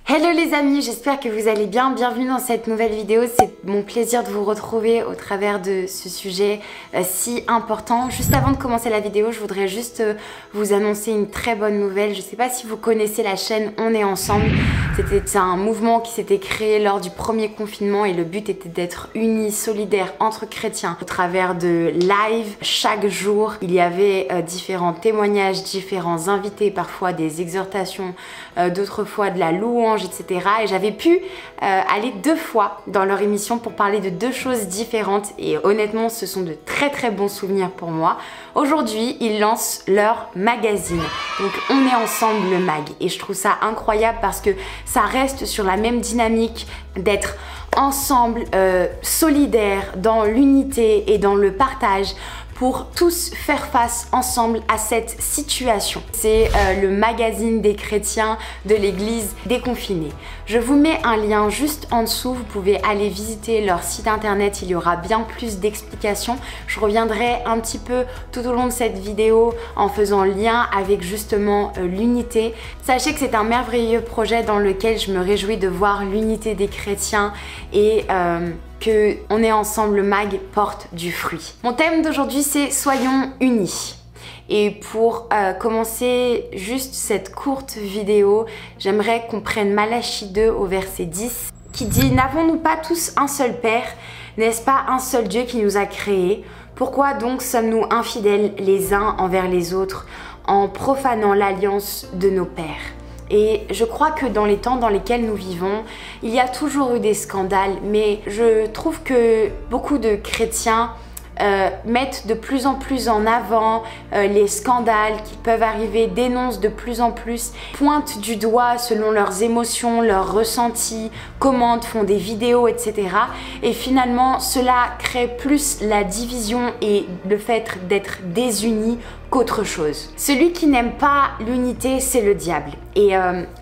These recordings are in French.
Hello les amis, j'espère que vous allez bien. Bienvenue dans cette nouvelle vidéo. C'est mon plaisir de vous retrouver au travers de ce sujet si important. Juste avant de commencer la vidéo, je voudrais juste vous annoncer une très bonne nouvelle. Je ne sais pas si vous connaissez la chaîne On est ensemble. C'était un mouvement qui s'était créé lors du premier confinement et le but était d'être unis, solidaires entre chrétiens au travers de live. Chaque jour, il y avait différents témoignages, différents invités, parfois des exhortations, d'autres fois de la louange, etc. Et j'avais pu aller 2 fois dans leur émission pour parler de 2 choses différentes et honnêtement ce sont de très bons souvenirs pour moi. Aujourd'hui ils lancent leur magazine, donc On est ensemble le mag, et je trouve ça incroyable parce que ça reste sur la même dynamique d'être ensemble, solidaires dans l'unité et dans le partage, pour tous faire face ensemble à cette situation. C'est le magazine des chrétiens de l'église déconfinée. Je vous mets un lien juste en dessous, vous pouvez aller visiter leur site internet, il y aura bien plus d'explications. Je reviendrai un petit peu tout au long de cette vidéo en faisant lien avec justement l'unité. Sachez que c'est un merveilleux projet dans lequel je me réjouis de voir l'unité des chrétiens et que On est ensemble le mag porte du fruit. Mon thème d'aujourd'hui c'est soyons unis. Et pour commencer juste cette courte vidéo, j'aimerais qu'on prenne Malachie 2 au verset 10 qui dit: n'avons-nous pas tous un seul Père? N'est-ce pas un seul Dieu qui nous a créés? Pourquoi donc sommes-nous infidèles les uns envers les autres en profanant l'alliance de nos pères? Et je crois que dans les temps dans lesquels nous vivons, il y a toujours eu des scandales, mais je trouve que beaucoup de chrétiens mettent de plus en plus en avant les scandales qui peuvent arriver, dénoncent de plus en plus, pointent du doigt selon leurs émotions, leurs ressentis, commentent, font des vidéos, etc. Et finalement, cela crée plus la division et le fait d'être désunis qu'autre chose. Celui qui n'aime pas l'unité, c'est le diable. Et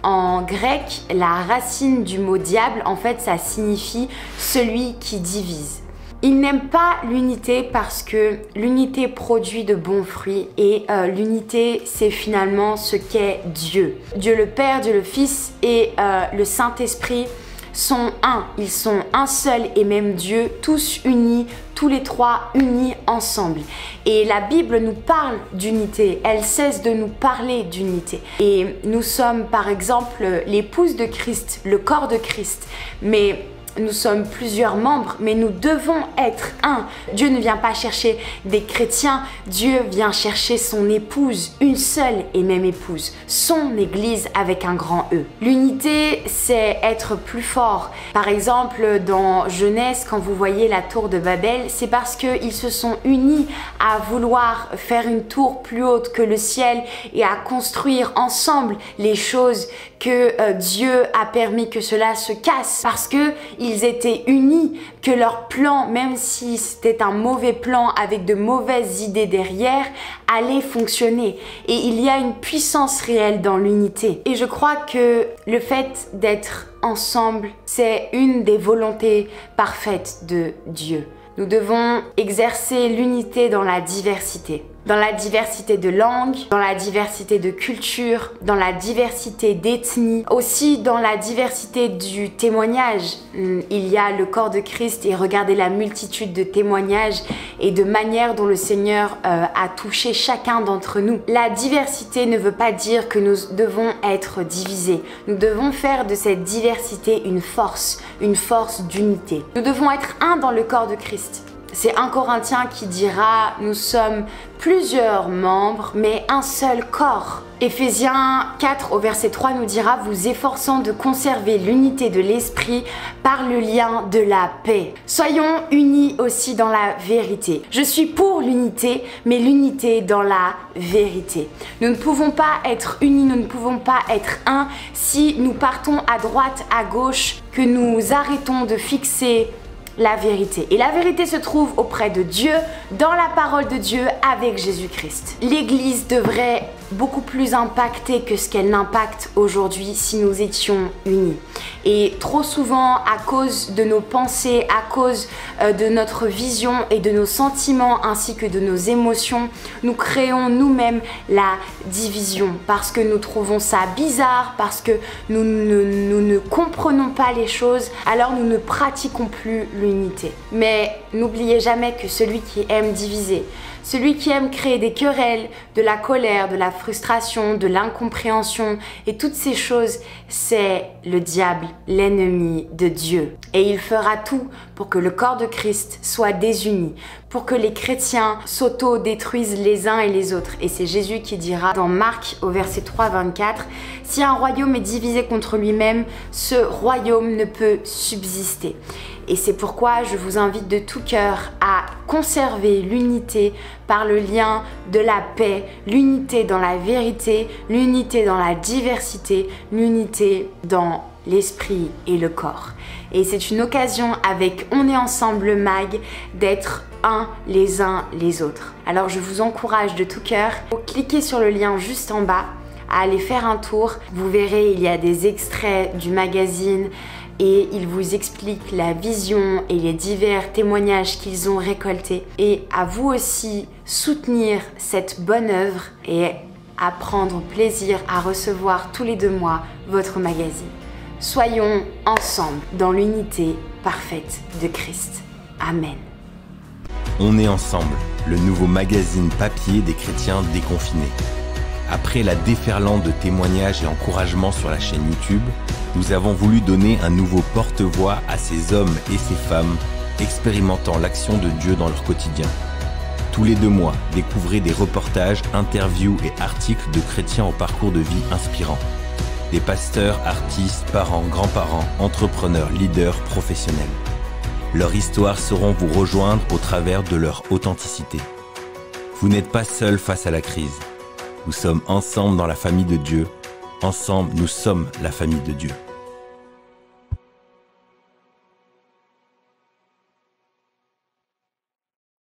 en grec, la racine du mot diable, en fait, ça signifie celui qui divise. Il n'aime pas l'unité parce que l'unité produit de bons fruits et l'unité c'est finalement ce qu'est Dieu. Dieu le Père, Dieu le Fils et le Saint-Esprit sont un. Ils sont un seul et même Dieu, tous unis, tous les trois unis ensemble. Et la Bible nous parle d'unité, elle cesse de nous parler d'unité. Et nous sommes par exemple l'épouse de Christ, le corps de Christ, mais nous sommes plusieurs membres, mais nous devons être un. Dieu ne vient pas chercher des chrétiens, Dieu vient chercher son épouse, une seule et même épouse, son église avec un grand E. L'unité, c'est être plus fort. Par exemple, dans Genèse, quand vous voyez la tour de Babel, c'est parce qu'ils se sont unis à vouloir faire une tour plus haute que le ciel et à construire ensemble les choses que Dieu a permis que cela se casse, parce que ils étaient unis, que leur plan, même si c'était un mauvais plan avec de mauvaises idées derrière, allait fonctionner. Et il y a une puissance réelle dans l'unité. Et je crois que le fait d'être ensemble, c'est une des volontés parfaites de Dieu. Nous devons exercer l'unité dans la diversité. Dans la diversité de langues, dans la diversité de cultures, dans la diversité d'ethnies, aussi dans la diversité du témoignage. Il y a le corps de Christ et regardez la multitude de témoignages et de manières dont le Seigneur a touché chacun d'entre nous. La diversité ne veut pas dire que nous devons être divisés. Nous devons faire de cette diversité une force d'unité. Nous devons être un dans le corps de Christ. C'est 1 Corinthiens qui dira: nous sommes plusieurs membres, mais un seul corps. Éphésiens 4 au verset 3 nous dira: vous efforçant de conserver l'unité de l'esprit par le lien de la paix. Soyons unis aussi dans la vérité. Je suis pour l'unité, mais l'unité dans la vérité. Nous ne pouvons pas être unis, nous ne pouvons pas être un si nous partons à droite, à gauche, que nous arrêtons de fixer la vérité. Et la vérité se trouve auprès de Dieu, dans la parole de Dieu, avec Jésus-Christ. L'Église devrait beaucoup plus impacter que ce qu'elle n'impacte aujourd'hui si nous étions unis. Et trop souvent, à cause de nos pensées, à cause de notre vision et de nos sentiments ainsi que de nos émotions, nous créons nous-mêmes la division parce que nous trouvons ça bizarre, parce que nous ne comprenons pas les choses, alors nous ne pratiquons plus l'unité. Mais n'oubliez jamais que celui qui aime diviser, celui qui aime créer des querelles, de la colère, de la frustration, de l'incompréhension et toutes ces choses, c'est le diable, l'ennemi de Dieu. Et il fera tout pour que le corps de Christ soit désuni, pour que les chrétiens s'auto-détruisent les uns et les autres. Et c'est Jésus qui dira dans Marc au verset 3, 24, « Si un royaume est divisé contre lui-même, ce royaume ne peut subsister. » Et c'est pourquoi je vous invite de tout cœur à conserver l'unité par le lien de la paix, l'unité dans la vérité, l'unité dans la diversité, l'unité dans l'esprit et le corps. Et c'est une occasion avec On est ensemble le mag d'être les uns les autres. Alors je vous encourage de tout cœur, cliquez sur le lien juste en bas, à aller faire un tour. Vous verrez, il y a des extraits du magazine et il vous explique la vision et les divers témoignages qu'ils ont récoltés. Et à vous aussi soutenir cette bonne œuvre et à prendre plaisir à recevoir tous les 2 mois votre magazine. Soyons ensemble dans l'unité parfaite de Christ. Amen. On est ensemble, le nouveau magazine papier des chrétiens déconfinés. Après la déferlante de témoignages et encouragements sur la chaîne YouTube, nous avons voulu donner un nouveau porte-voix à ces hommes et ces femmes expérimentant l'action de Dieu dans leur quotidien. Tous les 2 mois, découvrez des reportages, interviews et articles de chrétiens au parcours de vie inspirant. Des pasteurs, artistes, parents, grands-parents, entrepreneurs, leaders, professionnels. Leurs histoires sauront vous rejoindre au travers de leur authenticité. Vous n'êtes pas seul face à la crise. Nous sommes ensemble dans la famille de Dieu. Ensemble, nous sommes la famille de Dieu.